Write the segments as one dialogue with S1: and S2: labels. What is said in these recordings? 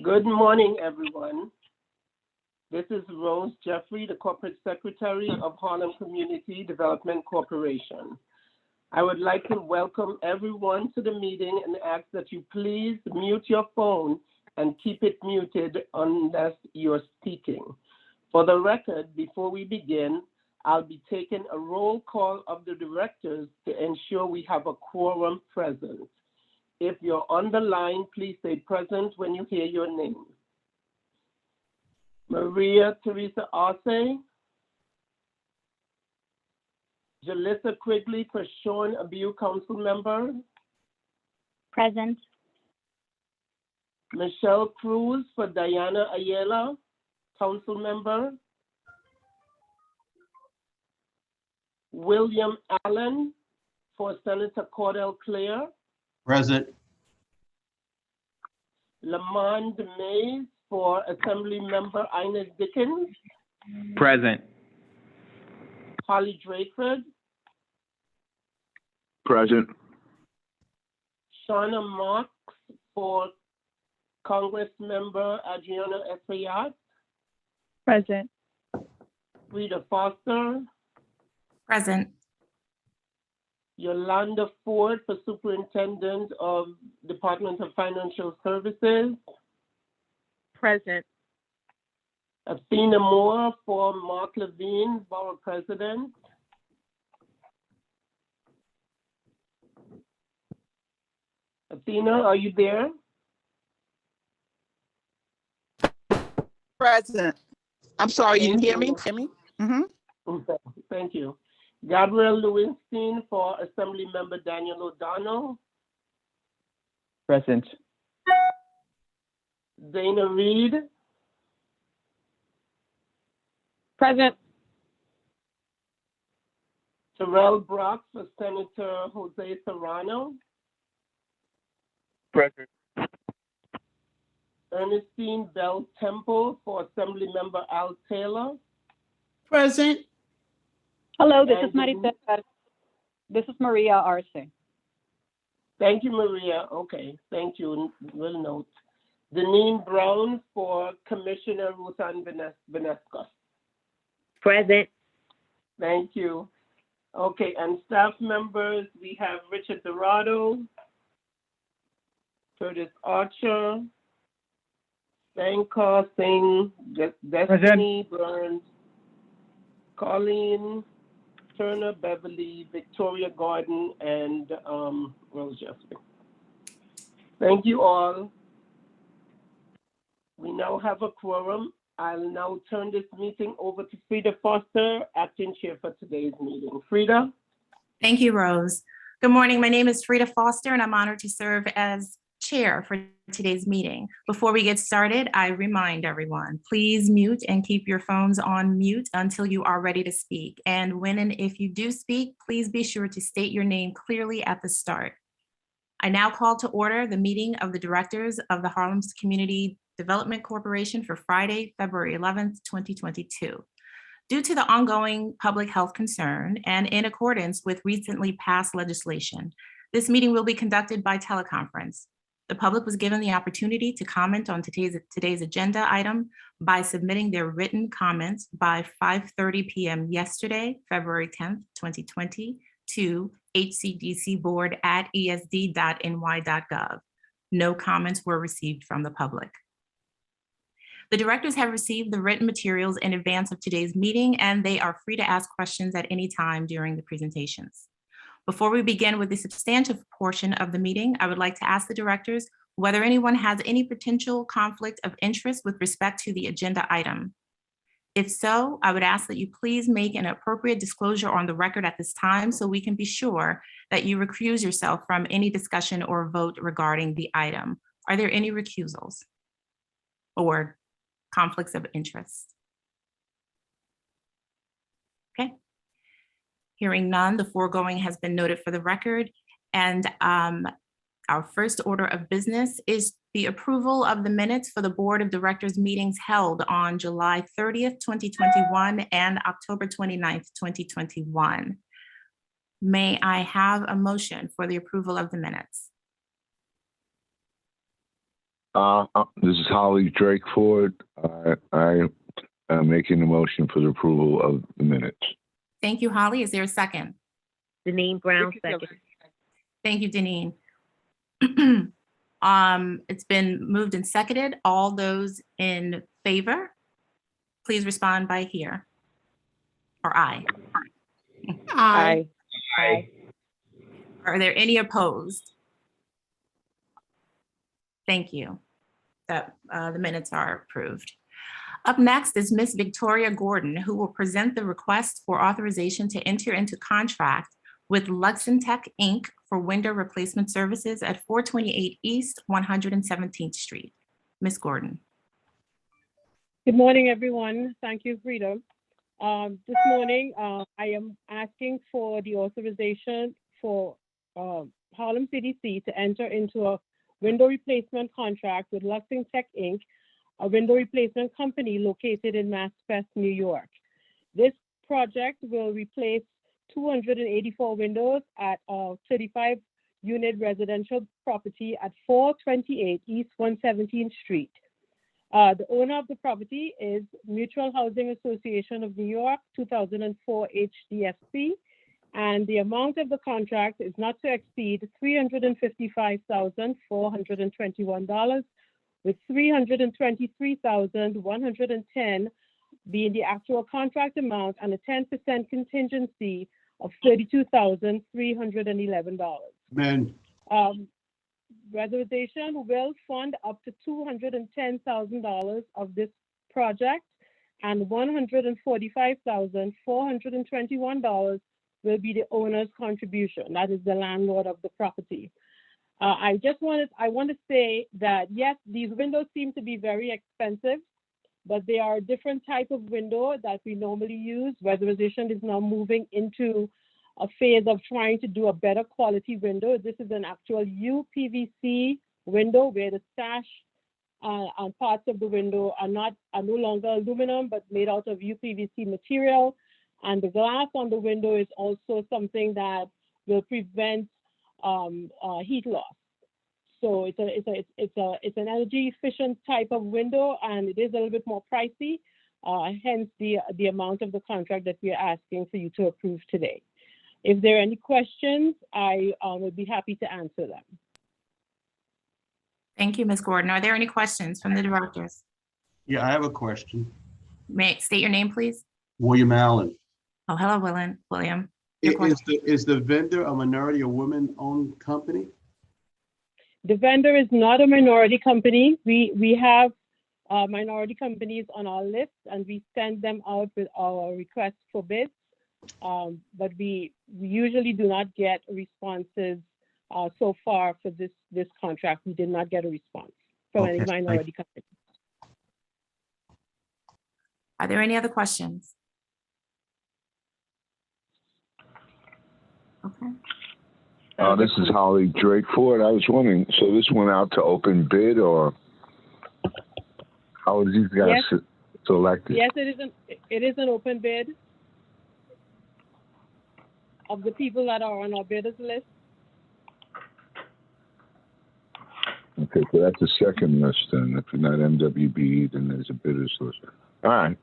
S1: Good morning, everyone. This is Rose Jeffrey, the Corporate Secretary of Harlem Community Development Corporation. I would like to welcome everyone to the meeting and ask that you please mute your phone and keep it muted unless you're speaking. For the record, before we begin, I'll be taking a roll call of the directors to ensure we have a quorum present. If you're on the line, please say present when you hear your name. Maria Teresa Arce, Jalissa Quigley for Sean Abu, Council Member.
S2: Present.
S1: Michelle Cruz for Diana Ayala, Council Member. William Allen for Senator Cordell Clare.
S3: Present.
S1: Lamond Mays for Assembly Member Inez Dickens.
S4: Present.
S1: Holly Drakeford.
S4: Present.
S1: Shauna Marks for Congress Member Adriana Espayat.
S2: Present.
S1: Frida Foster.
S2: Present.
S1: Yolanda Ford for Superintendent of Department of Financial Services.
S2: Present.
S1: Athena Moore for Mark Levine, Borough President. Athena, are you there?
S5: Present. I'm sorry, you didn't hear me?
S1: Okay, thank you. Gabrielle Lewinsky for Assembly Member Daniel O'Donnell.
S4: Present.
S1: Dana Reed.
S2: Present.
S1: Terrell Brock for Senator Jose Serrano.
S4: Present.
S1: Ernestine Bell Temple for Assembly Member Al Taylor.
S5: Present.
S2: Hello,
S1: this
S2: is Maria Arce.
S1: Thank you, Maria. Okay, thank you. We'll note. Deneen Brown for Commissioner Ruthann Venesca.
S2: Present.
S1: Thank you. Okay, and staff members, we have Richard Dorado, Curtis Archer, Sankar Singh, Destiny Burns, Colleen Turner Beverly, Victoria Gordon, and Rose Jeffrey. Thank you all. We now have a quorum. I'll now turn this meeting over to Frida Foster, acting chair for today's meeting. Frida?
S6: Thank you, Rose. Good morning. My name is Frida Foster, and I'm honored to serve as chair for today's meeting. Before we get started, I remind everyone, please mute and keep your phones on mute until you are ready to speak. And when and if you do speak, please be sure to state your name clearly at the start. I now call to order the meeting of the directors of the Harlem Community Development Corporation for Friday, February 11th, 2022. Due to the ongoing public health concern and in accordance with recently passed legislation, this meeting will be conducted by teleconference. The public was given the opportunity to comment on today's agenda item by submitting their written comments by 5:30 p.m. yesterday, February 10th, 2020, to hcdcboard@esd.ny.gov. No comments were received from the public. The directors have received the written materials in advance of today's meeting, and they are free to ask questions at any time during the presentations. Before we begin with the substantive portion of the meeting, I would like to ask the directors whether anyone has any potential conflict of interest with respect to the agenda item. If so, I would ask that you please make an appropriate disclosure on the record at this time so we can be sure that you recuse yourself from any discussion or vote regarding the item. Are there any recusals or conflicts of interest? Okay. Hearing none, the foregoing has been noted for the record. And our first order of business is the approval of the minutes for the Board of Directors meetings held on July 30th, 2021 and October 29th, 2021. May I have a motion for the approval of the minutes?
S3: This is Holly Drake Ford. I am making the motion for the approval of the minutes.
S6: Thank you, Holly. Is there a second?
S2: Deneen Brown, second.
S6: Thank you, Deneen. It's been moved and seconded. All those in favor, please respond by here. Or aye.
S5: Aye.
S2: Aye.
S6: Are there any opposed? Thank you. That the minutes are approved. Up next is Ms. Victoria Gordon, who will present the request for authorization to enter into contract with Luxentech Inc. for window replacement services at 428 East 117th Street. Ms. Gordon.
S4: Good morning, everyone. Thank you, Frida. This morning, I am asking for the authorization for Harlem CDC to enter into a window replacement contract with Luxentech Inc., a window replacement company located in Maspeth, New York. This project will replace 284 windows at a 35-unit residential property at 428 East 117th Street. The owner of the property is Mutual Housing Association of New York, 2004 HDFC, and the amount of the contract is not to exceed $355,421, with $323,110 being the actual contract amount and a 10% contingency of $32,311.
S7: Amen.
S4: Reservation will fund up to $210,000 of this project, and $145,421 will be the owner's contribution. That is the landlord of the property. I want to say that yes, these windows seem to be very expensive, but they are a different type of window that we normally use. Weatherization is now moving into a phase of trying to do a better quality window. This is an actual UPVC window where the sash and parts of the window are no longer aluminum, but made out of UPVC material. And the glass on the window is also something that will prevent heat loss. So it's an energy efficient type of window, and it is a little bit more pricey. Hence the amount of the contract that we are asking for you to approve today. If there are any questions, I would be happy to answer them.
S6: Thank you, Ms. Gordon. Are there any questions from the directors?
S7: Yeah, I have a question.
S6: May I state your name, please?
S7: William Allen.
S6: Oh, hello, William. Your question.
S7: Is the vendor a minority or woman-owned company?
S4: The vendor is not a minority company. We have minority companies on our list, and we send them out with our request for bids. But we usually do not get responses. So far for this contract, we did not get a response from any minority company.
S6: Are there any other questions? Okay.
S3: This is Holly Drake Ford. I was wondering, so this went out to open bid, or how are these guys selected?
S4: Yes, it is an open bid of the people that are on our bidders list.
S3: Okay, so that's the second list then. If you're not MWB, then there's a bidders list. All right,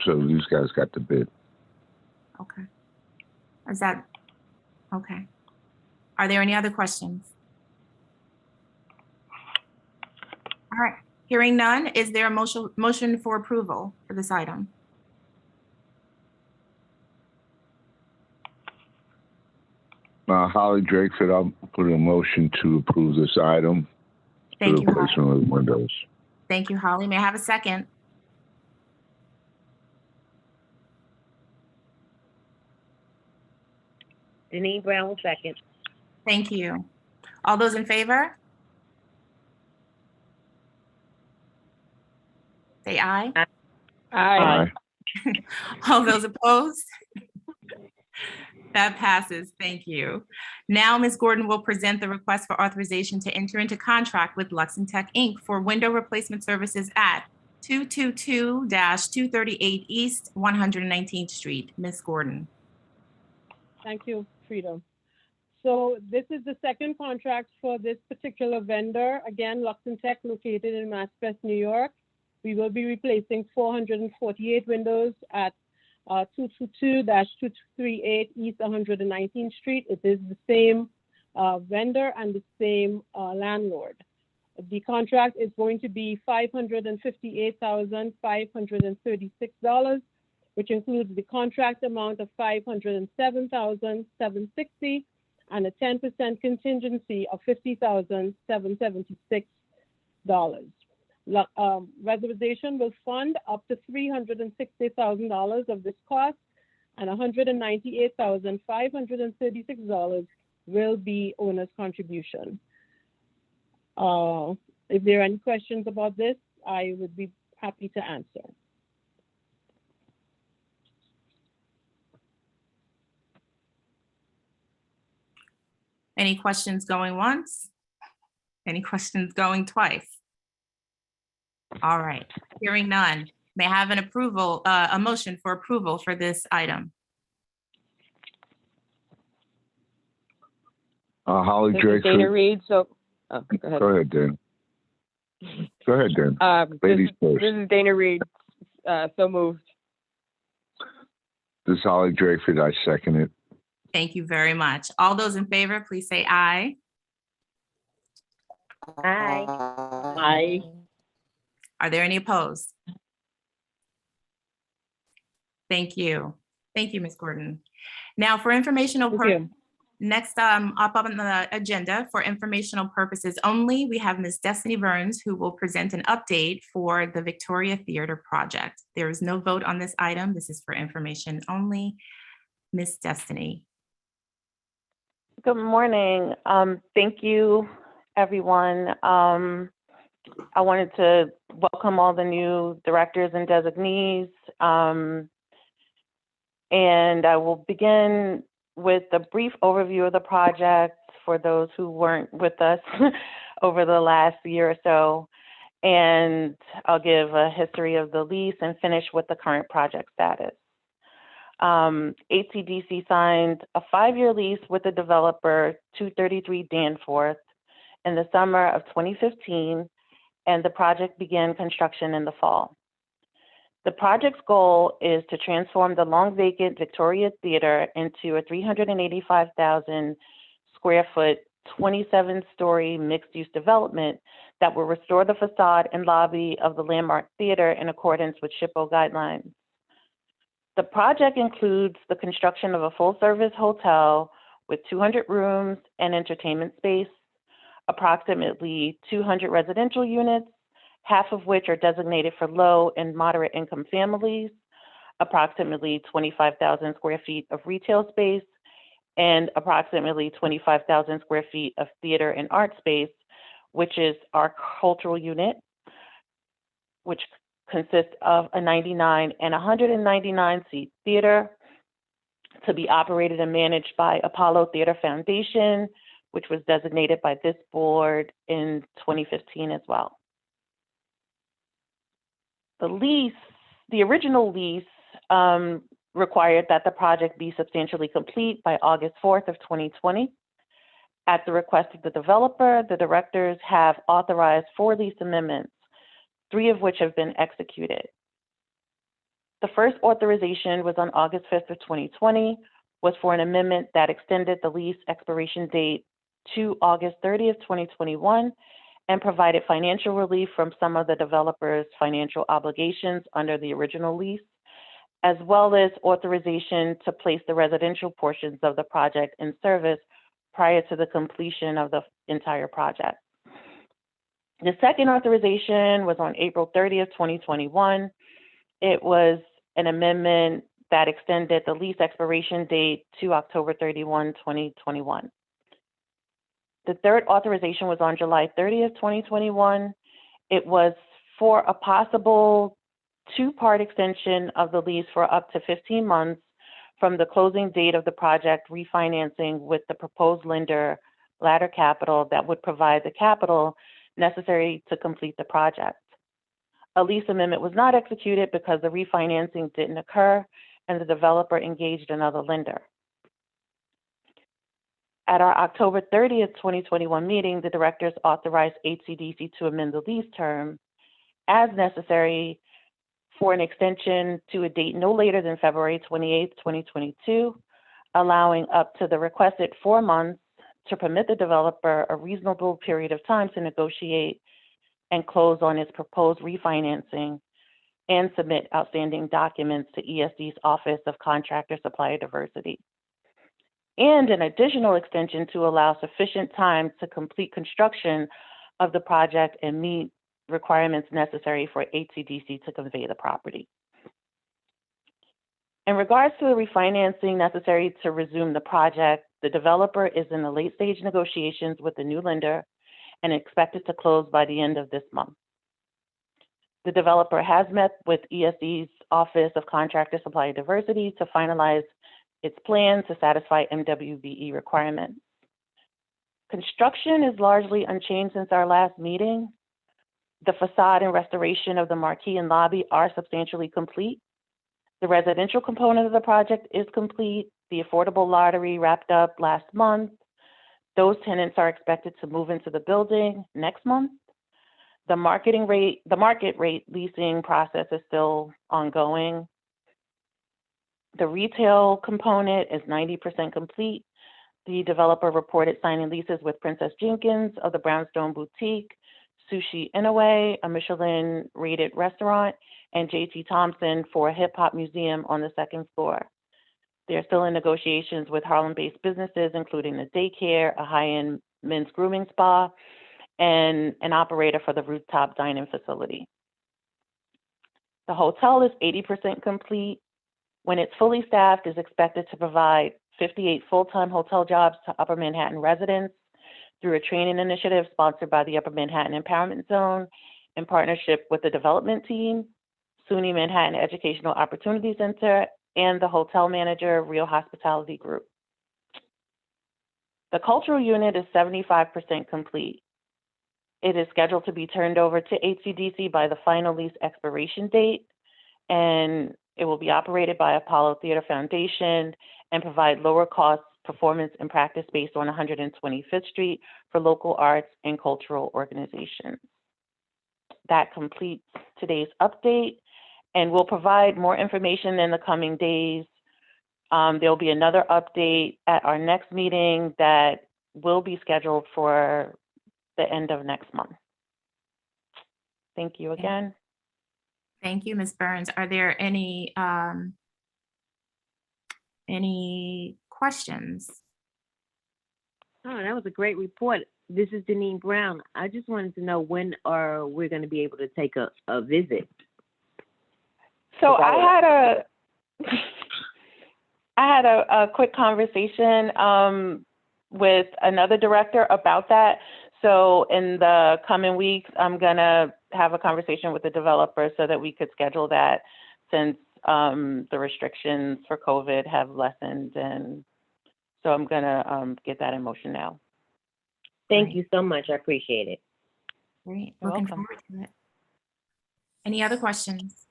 S3: so these guys got the bid.
S6: Okay. Is that, okay. Are there any other questions? All right, hearing none, is there a motion for approval for this item?
S3: Holly Drake said I'll put a motion to approve this item.
S6: Thank you, Holly.
S3: Replacement of windows.
S6: Thank you, Holly. May I have a second?
S2: Deneen Brown, second.
S6: Thank you. All those in favor? Say aye.
S5: Aye.
S6: All those opposed? That passes. Thank you. Now, Ms. Gordon will present the request for authorization to enter into contract with Luxentech Inc. for window replacement services at 222-238 East 119th Street. Ms. Gordon.
S4: Thank you, Frida. So this is the second contract for this particular vendor. Again, Luxon Tech, located in Maspeth, New York. We will be replacing 448 windows at 222-238 East 119th Street. It is the same vendor and the same landlord. The contract is going to be $558,536, which includes the contract amount of $507,760 and a 10% contingency of $50,776. Reservation will fund up to $360,000 of this cost, and $198,536 will be owner's contribution. If there are any questions about this, I would be happy to answer.
S6: Any questions going once? Any questions going twice? All right, hearing none. May I have an approval, a motion for approval for this item?
S3: Holly
S5: This is Dana
S3: Drakeford.
S5: Reed, so, oh, go ahead.
S3: Go ahead, Dan. Go ahead, Dan. Ladies first.
S5: This is Dana Reed, so moved.
S3: This is Holly Drakeford. I second it.
S6: Thank you very much. All those in favor, please say aye.
S2: Aye.
S5: Aye.
S6: Are there any opposed? Thank you. Thank you, Ms. Gordon. Now for informational next up on the agenda for informational purposes only, we have Ms. Destiny Burns, who will present an update for the Victoria Theater project. There is no vote on this item. This is for information only. Ms. Destiny.
S8: Good morning. Thank you, everyone. I wanted to welcome all the new directors and designees. And I will begin with a brief overview of the project for those who weren't with us over the last year or so. And I'll give a history of the lease and finish with the current project status. ATDC signed a 5-year lease with the developer 233 Danforth in the summer of 2015, and the project began construction in the fall. The project's goal is to transform the long vacant Victoria Theater into a 385,000 square foot, 27-story mixed-use development that will restore the facade and lobby of the landmark theater in accordance with SHPO guidelines. The project includes the construction of a full-service hotel with 200 rooms and entertainment space, approximately 200 residential units, half of which are designated for low and moderate income families, approximately 25,000 square feet of retail space, and approximately 25,000 square feet of theater and art space, which is our cultural unit, which consists of a 99 and 199 seat theater to be operated and managed by Apollo Theater Foundation, which was designated by this board in 2015 as well. The original lease required that the project be substantially complete by August 4th of 2020. At the request of the developer, the directors have authorized 4 lease amendments, 3 of which have been executed. The first authorization was on August 5th of 2020, was for an amendment that extended the lease expiration date to August 30th, 2021, and provided financial relief from some of the developer's financial obligations under the original lease, as well as authorization to place the residential portions of the project in service prior to the completion of the entire project. The second authorization was on April 30th, 2021. It was an amendment that extended the lease expiration date to October 31, 2021. The third authorization was on July 30th, 2021. It was for a possible 2-part extension of the lease for up to 15 months from the closing date of the project, refinancing with the proposed lender, Ladder Capital, that would provide the capital necessary to complete the project. A lease amendment was not executed because the refinancing didn't occur and the developer engaged another lender. At our October 30th, 2021 meeting, the directors authorized HCDC to amend the lease term as necessary for an extension to a date no later than February 28th, 2022, allowing up to the requested 4 months to permit the developer a reasonable period of time to negotiate and close on its proposed refinancing and submit outstanding documents to ESD's Office of Contractor Supplier Diversity. And an additional extension to allow sufficient time to complete construction of the project and meet requirements necessary for HCDC to convey the property. In regards to the refinancing necessary to resume the project, the developer is in the late stage negotiations with the new lender and expected to close by the end of this month. The developer has met with ESD's Office of Contractor Supplier Diversity to finalize its plan to satisfy MWBE requirements. Construction is largely unchanged since our last meeting. The facade and restoration of the marquee and lobby are substantially complete. The residential component of the project is complete. The affordable lottery wrapped up last month. Those tenants are expected to move into the building next month. The market rate leasing process is still ongoing. The retail component is 90% complete. The developer reported signing leases with Princess Jenkins of the Brownstone Boutique, Sushi Inaway, a Michelin-rated restaurant, and J.T. Thompson for a hip-hop museum on the second floor. They're still in negotiations with Harlem-based businesses, including the daycare, a high-end men's grooming spa, and an operator for the rooftop dining facility. The hotel is 80% complete. When it's fully staffed, is expected to provide 58 full-time hotel jobs to Upper Manhattan residents through a training initiative sponsored by the Upper Manhattan Empowerment Zone in partnership with the development team, SUNY Manhattan Educational Opportunity Center, and the hotel manager, Real Hospitality Group. The cultural unit is 75% complete. It is scheduled to be turned over to HCDC by the final lease expiration date, and it will be operated by Apollo Theater Foundation and provide lower cost performance and practice space on 125th Street for local arts and cultural organizations. That completes today's update, and we'll provide more information in the coming days. There'll be another update at our next meeting that will be scheduled for the end of next month. Thank you again.
S6: Thank you, Ms. Burns. Are there any questions?
S2: Oh, that was a great report. This is Deneen Brown. I just wanted to know when are we going to be able to take a visit?
S8: So I had a quick conversation with another director about that. So in the coming weeks, I'm gonna have a conversation with the developer so that we could schedule that, since the restrictions for COVID have lessened, and so I'm gonna get that in motion now.
S2: Thank you so much. I appreciate it.
S6: Great.
S8: You're
S6: Looking
S8: welcome.
S6: forward to it. Any other questions?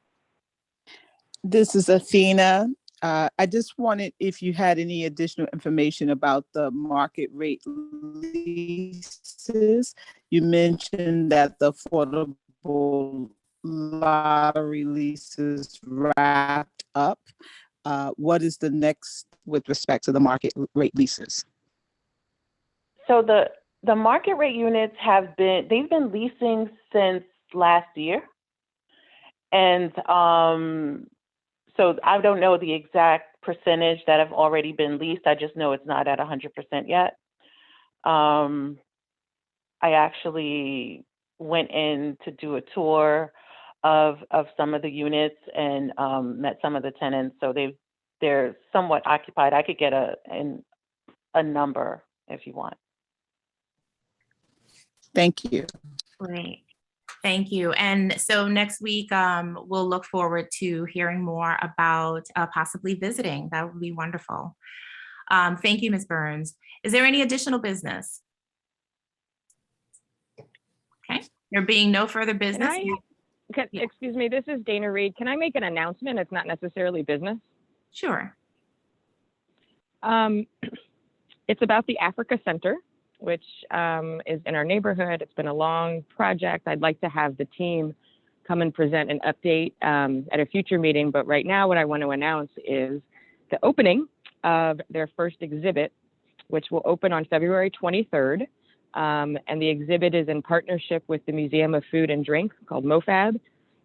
S9: This is Athena. I just wanted if you had any additional information about the market rate leases. You mentioned that the affordable lottery leases wrapped up. What is the next with respect to the market rate leases?
S8: So the market rate units they've been leasing since last year. And so I don't know the exact percentage that have already been leased. I just know it's not at 100% yet. I actually went in to do a tour of some of the units and met some of the tenants. So they're somewhat occupied. I could get a number if you want.
S9: Thank you.
S6: Great. Thank you. And so next week, we'll look forward to hearing more about possibly visiting. That would be wonderful. Thank you, Ms. Burns. Is there any additional business? Okay, there being no further business.
S5: Excuse me, this is Dana Reed. Can I make an announcement? It's not necessarily business.
S6: Sure.
S5: It's about the Africa Center, which is in our neighborhood. It's been a long project. I'd like to have the team come and present an update at a future meeting. But right now, what I want to announce is the opening of their first exhibit, which will open on February 23rd. And the exhibit is in partnership with the Museum of Food and Drink called MoFab.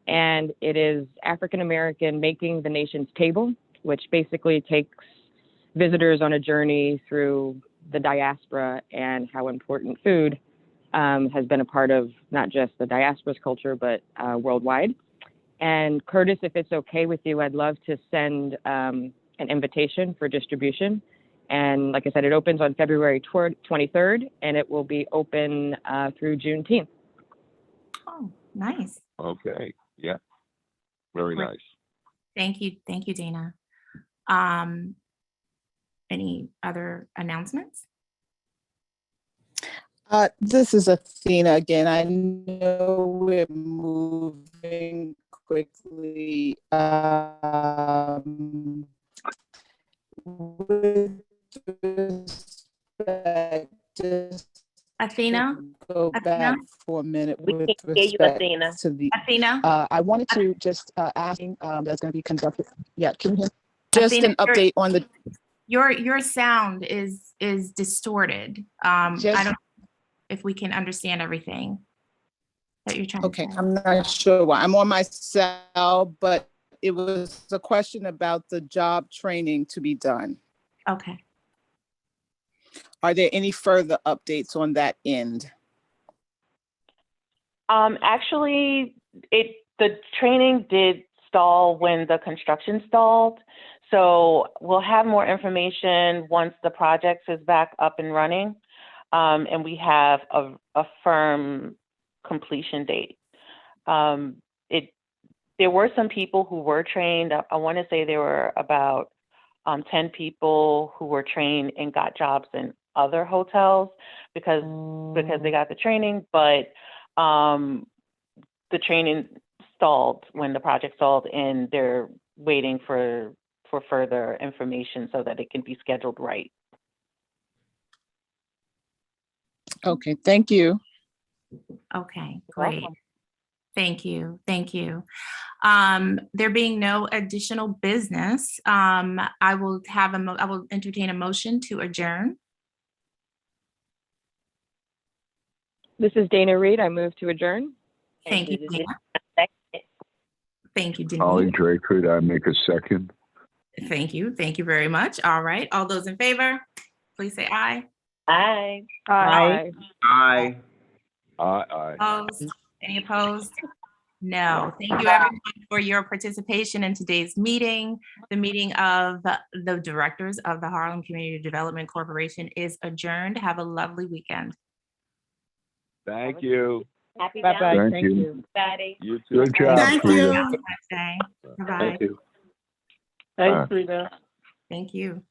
S5: And it is African American Making the Nation's Table, which basically takes visitors on a journey through the diaspora and how important food has been a part of not just the diaspora's culture, but worldwide. And Curtis, if it's okay with you, I'd love to send an invitation for distribution. And like I said, it opens on February 23rd, and it will be open through Juneteenth.
S6: Oh, nice.
S3: Okay. Yeah. Very
S6: Great.
S3: nice.
S6: Thank you, Dana. Any other announcements?
S9: This is Athena again. I know we're moving quickly. With respect, just
S6: Athena?
S9: go back for a minute with respect to the.
S6: Athena?
S9: I wanted to just ask. That's going to be conducted. Yeah, can you hear? Just
S6: Athena,
S9: an update on the.
S6: Your sound is distorted. I don't know if we can understand everything that you're trying to say.
S9: I'm not sure why. I'm on my cell, but it was a question about the job training to be done.
S6: Okay.
S9: Are there any further updates on that end?
S8: Actually, the training did stall when the construction stalled. So we'll have more information once the project is back up and running, and we have a firm completion date. There were some people who were trained. I want to say there were about 10 people who were trained and got jobs in other hotels because they got the training, but the training stalled when the project stalled, and they're waiting for further information so that it can be scheduled right.
S9: Okay, thank you.
S6: Okay, great. Thank you. There being no additional business, I will entertain a motion to adjourn.
S5: This is Dana Reed. I move to adjourn.
S6: Thank you, Dana. Thank you,
S3: Holly
S6: Denise.
S3: Drakeford, I make a second.
S6: Thank you very much. All right, all those in favor, please say aye.
S8: Aye.
S5: Aye.
S10: Aye.
S3: Aye.
S6: Opposed? Any opposed? No. Thank you everyone for your participation in today's meeting. The meeting of the directors of the Harlem Community Development Corporation is adjourned. Have a lovely weekend.
S3: Thank you.
S8: Happy
S1: Bye-bye.
S3: Thank
S1: Thank
S3: you.
S1: you.
S8: Friday.
S3: You too. Good job,
S9: Thank
S3: Frida.
S9: you.
S6: Bye-bye.
S3: Thank you.
S1: Thanks, Frida.
S6: Thank you.